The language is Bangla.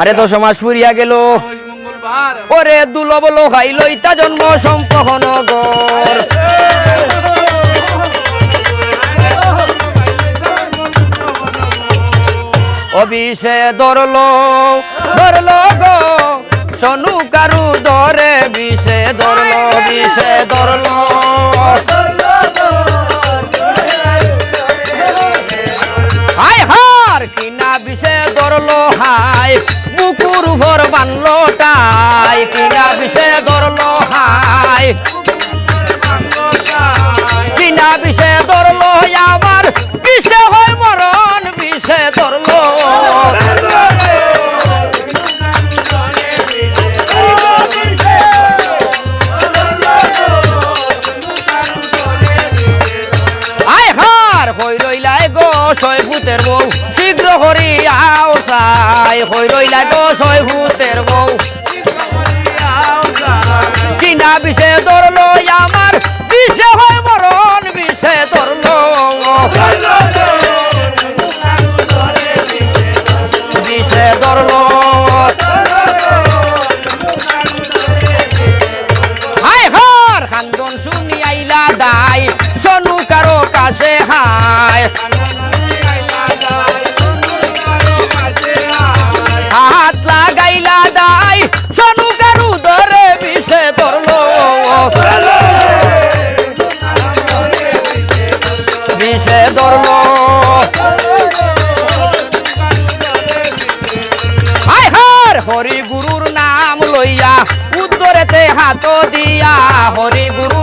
আরে 10 মাস ফুরিয়া গেল ওরে দুলব লোহাই লইতা জন্ম সম্পহন গর অবিষে ধরলো গো সনু কারু ধরে বিষে ধরলো হাই হার কিনা বিষে ধরলো হাই বুকুর ভর বানলো টাই কিনা বিষে ধরলো হাই কিনা বিষে ধরলো আমার বিষে হয় মরণ বিষে ধরলো আয় হার হই রইলাই গো ছয় ভূতের বউ শীঘ্র হরিয়াও চাই হই রইলাই গো ছয় ভূতের বউ কিনা বিষে ধরলো আমার বিষে হয় মরণ বিষে ধরলো বিষে ধরলো হায় হার খান্দন শুনি আইলা দাই সনু কারো কাছে হায় হাত লাগাইলা দাই সনু কারু ধরে বিষে ধরলো বিষে ধরলো হায় হার হরি গুরুর নাম লইয়া উত্তরেতে হাত দিয়া হরি গুরু